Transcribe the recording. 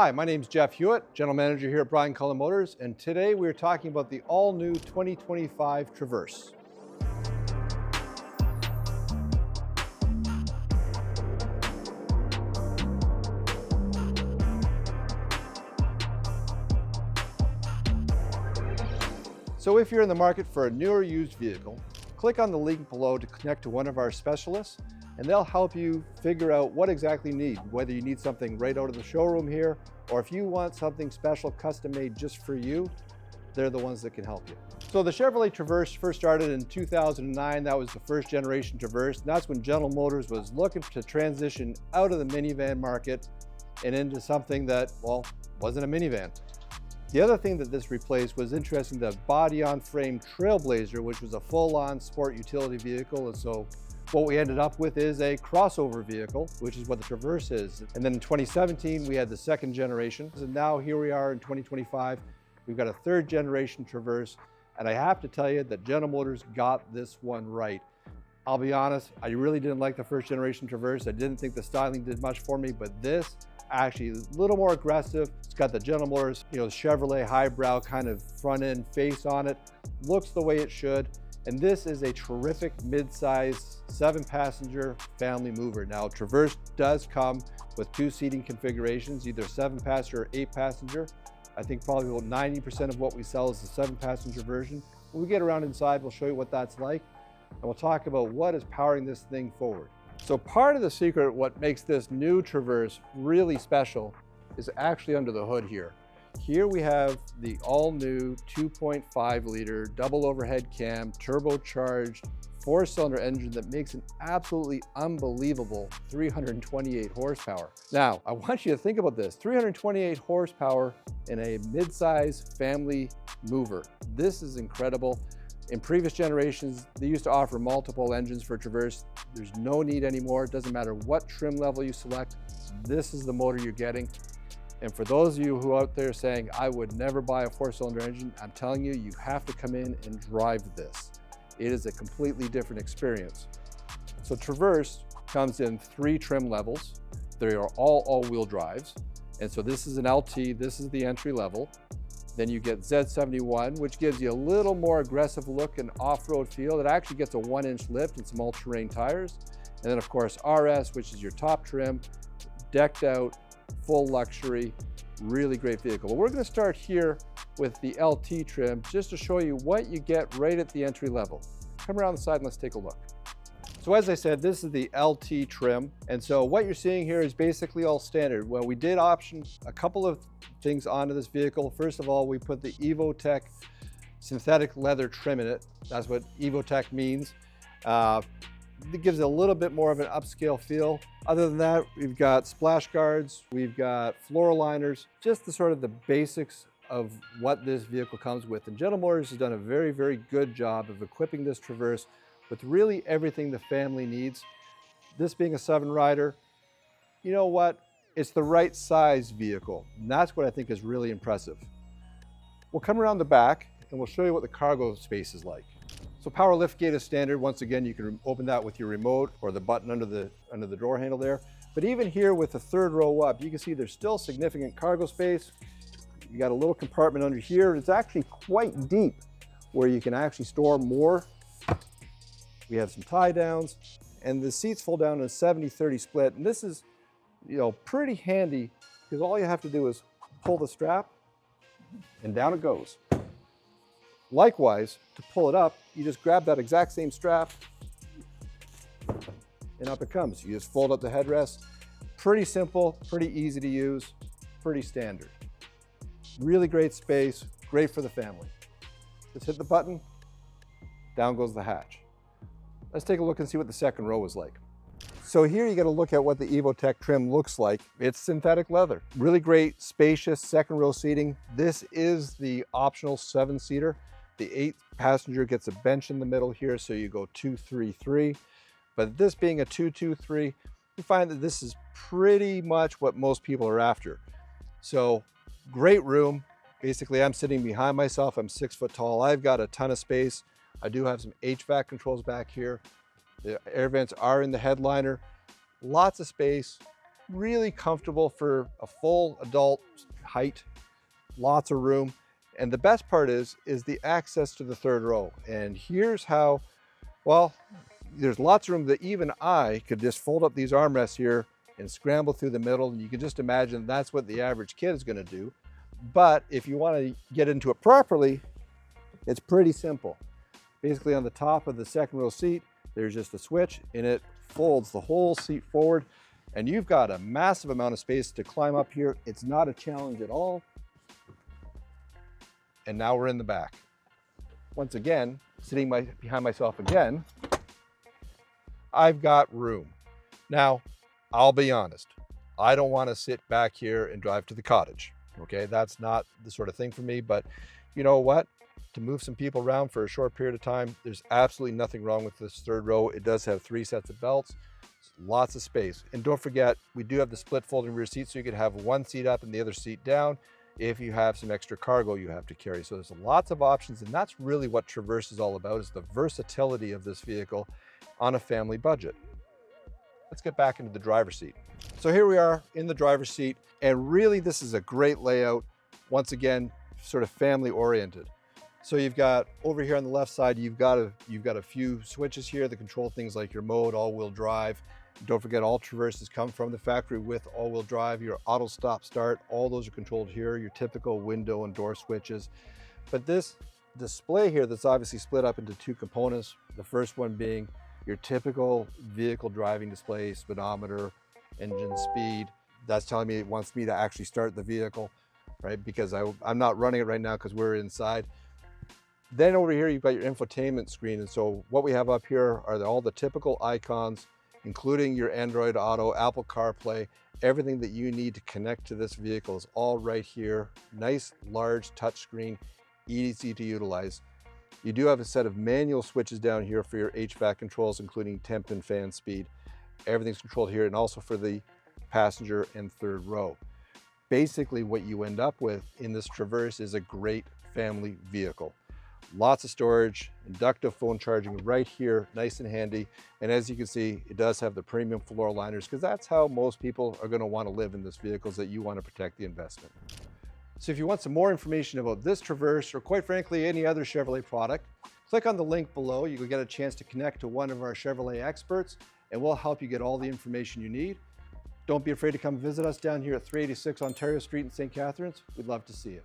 Hi, my name is Jeff Hewitt, General Manager here at Brian Cullen Motors, and today we're talking about the all-new 2025 Traverse. So if you're in the market for a new or used vehicle, click on the link below to connect to one of our specialists, and they'll help you figure out what exactly you need, whether you need something right out of the showroom here, or if you want something special custom made just for you, they're the ones that can help you. So the Chevrolet Traverse first started in 2009. That was the first generation Traverse. And that's when General Motors was looking to transition out of the minivan market and into something that, well, wasn't a minivan. The other thing that this replaced was interesting, the body-on-frame Trailblazer, which was a full-on sport utility vehicle. And so what we ended up with is a crossover vehicle, which is what the Traverse is. And then in 2017, we had the second generation. And now here we are in 2025. We've got a third generation Traverse. And I have to tell you that General Motors got this one right. I'll be honest, I really didn't like the first generation Traverse. I didn't think the styling did much for me, but this actually is a little more aggressive. It's got the General Motors, Chevrolet highbrow kind of front end face on it. Looks the way it should. And this is a terrific mid-size 7-passenger family mover. Now, Traverse does come with 2 seating configurations, either 7-passenger or 8-passenger. I think probably about 90% of what we sell is the 7-passenger version. When we get around inside, we'll show you what that's like, and we'll talk about what is powering this thing forward. So part of the secret, what makes this new Traverse really special, is actually under the hood here. Here we have the all-new 2.5-liter double overhead cam, turbocharged 4-cylinder engine that makes an absolutely unbelievable 328 horsepower. Now, I want you to think about this, 328 horsepower in a mid-size family mover. This is incredible. In previous generations, they used to offer multiple engines for Traverse. There's no need anymore. It doesn't matter what trim level you select. This is the motor you're getting. And for those of you who are out there saying, I would never buy a 4-cylinder engine, I'm telling you, you have to come in and drive this. It is a completely different experience. So Traverse comes in 3 trim levels. They are all all-wheel drives. And so this is an LT, this is the entry level. Then you get Z71, which gives you a little more aggressive look and off-road feel. It actually gets a 1-inch lift and some all-terrain tires. And then of course RS, which is your top trim, decked out, full luxury, really great vehicle. But we're going to start here with the LT trim just to show you what you get right at the entry level. Come around the side and let's take a look. So as I said, this is the LT trim. And so what you're seeing here is basically all standard. Well, we did option a couple of things onto this vehicle. First of all, we put the Evotech synthetic leather trim in it. That's what Evotech means. It gives it a little bit more of an upscale feel. Other than that, we've got splash guards, we've got floor liners, just the sort of the basics of what this vehicle comes with. And General Motors has done a very, very good job of equipping this Traverse with really everything the family needs. This being a 7-rider, you know what? It's the right size vehicle. And that's what I think is really impressive. We'll come around the back and we'll show you what the cargo space is like. So power lift gate is standard. Once again, you can open that with your remote or the button under the door handle there. But even here with the 3rd row up, you can see there's still significant cargo space. You got a little compartment under here. It's actually quite deep where you can actually store more. We have some tie downs and the seats fold down in a 70-30 split. And this is, pretty handy because all you have to do is pull the strap and down it goes. Likewise, to pull it up, you just grab that exact same strap and up it comes. You just fold up the headrest. Pretty simple, pretty easy to use, pretty standard. Really great space, great for the family. Just hit the button, down goes the hatch. Let's take a look and see what the 2nd row is like. So here you got to look at what the Evotech trim looks like. It's synthetic leather. Really great, spacious 2nd row seating. This is the optional 7-seater. The 8-passenger gets a bench in the middle here, so you go 2-3-3. But this being a 2-2-3, you find that this is pretty much what most people are after. So great room. Basically, I'm sitting behind myself. I'm 6 foot tall. I've got a ton of space. I do have some HVAC controls back here. The air vents are in the headliner. Lots of space, really comfortable for a full adult height, lots of room. And the best part is the access to the third row. And here's how, well, there's lots of room that even I could just fold up these armrests here and scramble through the middle. And you can just imagine that's what the average kid is going to do. But if you want to get into it properly, it's pretty simple. Basically on the top of the second row seat, there's just a switch and it folds the whole seat forward. And you've got a massive amount of space to climb up here. It's not a challenge at all. And now we're in the back. Once again, sitting behind myself again, I've got room. Now, I'll be honest, I don't want to sit back here and drive to the cottage. Okay, that's not the sort of thing for me, but you know what? To move some people around for a short period of time, there's absolutely nothing wrong with this third row. It does have 3 sets of belts, lots of space. And don't forget, we do have the split folding rear seat, so you could have one seat up and the other seat down if you have some extra cargo you have to carry. So there's lots of options, and that's really what Traverse is all about, is the versatility of this vehicle on a family budget. Let's get back into the driver's seat. So here we are in the driver's seat, and really this is a great layout. Once again, sort of family oriented. So you've got over here on the left side, you've got a few switches here that control things like your mode, all-wheel drive. Don't forget, all Traverses come from the factory with all-wheel drive. Your auto stop start, all those are controlled here. Your typical window and door switches. But this display here, that's obviously split up into 2 components. The first one being your typical vehicle driving display, speedometer, engine speed. That's telling me it wants me to actually start the vehicle, right? Because I'm not running it right now because we're inside. Then over here, you've got your infotainment screen. And so what we have up here are all the typical icons, including your Android Auto, Apple CarPlay. Everything that you need to connect to this vehicle is all right here. Nice, large touchscreen, easy to utilize. You do have a set of manual switches down here for your HVAC controls, including temp and fan speed. Everything's controlled here, and also for the passenger and third row. Basically, what you end up with in this Traverse is a great family vehicle. Lots of storage, inductive phone charging right here, nice and handy. And as you can see, it does have the premium floor liners, because that's how most people are going to want to live in this vehicle, is that you want to protect the investment. So if you want some more information about this Traverse, or quite frankly, any other Chevrolet product, click on the link below. You will get a chance to connect to one of our Chevrolet experts, and we'll help you get all the information you need. Don't be afraid to come visit us down here at 386 Ontario Street in St. Catharines. We'd love to see you.